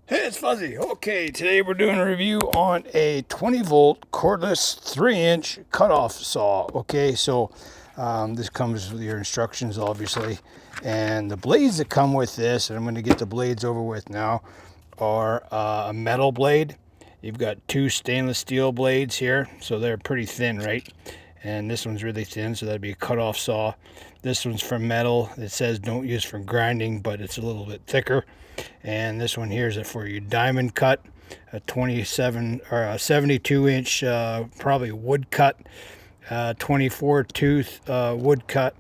Hey, it's Fuzzy. Okay, today we're doing a review on a 20 volt cordless 3-inch cutoff saw. Okay, so this comes with your instructions, obviously, and the blades that come with this, and I'm going to get the blades over with now, are a metal blade. You've got two stainless steel blades here, so they're pretty thin, right? And this one's really thin, so that'd be a cutoff saw. This one's for metal. It says don't use for grinding, but it's a little bit thicker. And this one here is for your diamond cut, a 27 or a 72 inch probably wood cut, 24 tooth wood cut.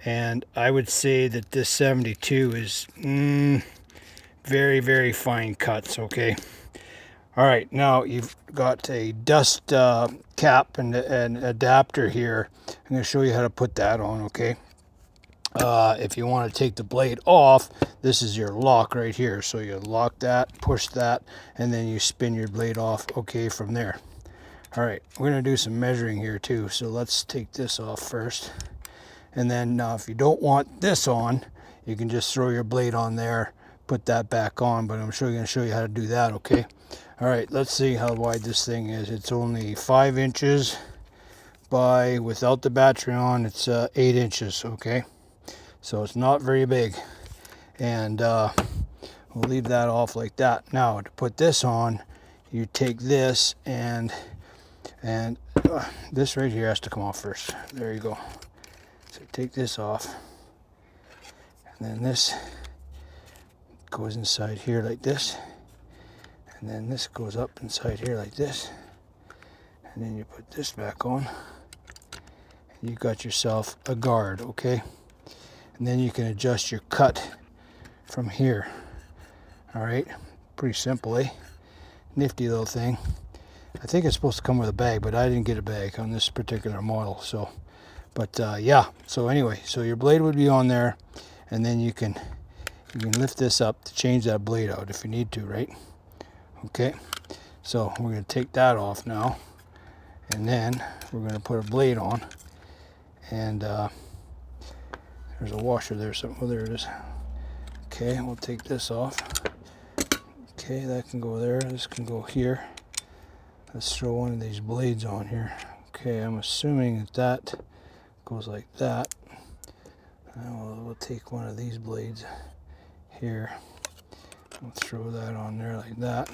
And I would say that this 72 is very, very fine cuts. Okay, all right, now you've got a dust cap and an adapter here. I'm going to show you how to put that on. Okay, if you want to take the blade off, this is your lock right here. So you lock that, push that, and then you spin your blade off. Okay, from there. All right, we're going to do some measuring here too. So let's take this off first. And then if you don't want this on, you can just throw your blade on there, put that back on. But I'm going to show you how to do that. Okay. All right, let's see how wide this thing is. It's only 5 inches by, without the battery on, it's 8 inches. Okay. So it's not very big, and we'll leave that off like that. Now to put this on, you take this and this right here has to come off first. There you go. So take this off, and then this goes inside here like this, and then this goes up inside here like this, and then you put this back on, and you got yourself a guard. Okay. And then you can adjust your cut from here. All right, pretty simple, eh? Nifty little thing. I think it's supposed to come with a bag, but I didn't get a bag on this particular model. So, but yeah. So anyway, so your blade would be on there, and then you can lift this up to change that blade out if you need to, right? Okay. So we're going to take that off now, and then we're going to put a blade on, and there's a washer there, so oh, there it is. Okay, we'll take this off. Okay, that can go there. This can go here. Let's throw one of these blades on here. Okay, I'm assuming that that goes like that. We'll take one of these blades here. We'll throw that on there like that.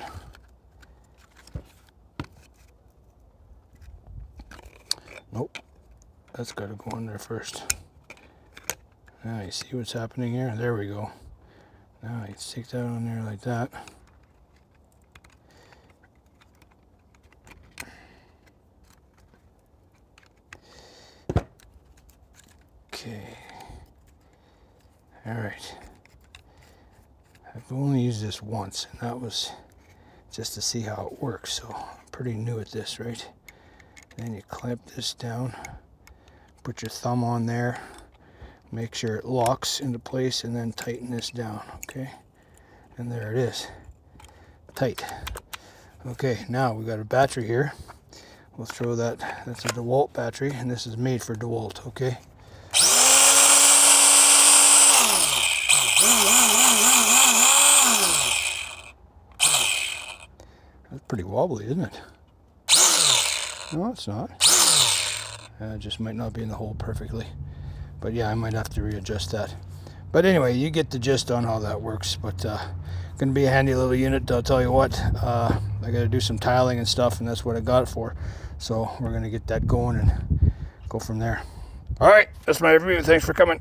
Nope, that's got to go on there first. Now you see what's happening here? There we go. Now you stick that on there like that. Okay. All right. I've only used this once, and that was just to see how it works. So I'm pretty new at this, right? Then you clamp this down, put your thumb on there. Make sure it locks into place, and then tighten this down. Okay, and there it is, tight. Okay, now we got a battery here. We'll throw that. That's a Dewalt battery, and this is made for Dewalt. Okay. That's pretty wobbly, isn't it? No, it's not. It just might not be in the hole perfectly. But yeah, I might have to readjust that. But anyway, you get the gist on how that works. But gonna be a handy little unit. I'll tell you what, I gotta do some tiling and stuff, and that's what I got it for. So we're gonna get that going and go from there. All right, that's my review. Thanks for coming.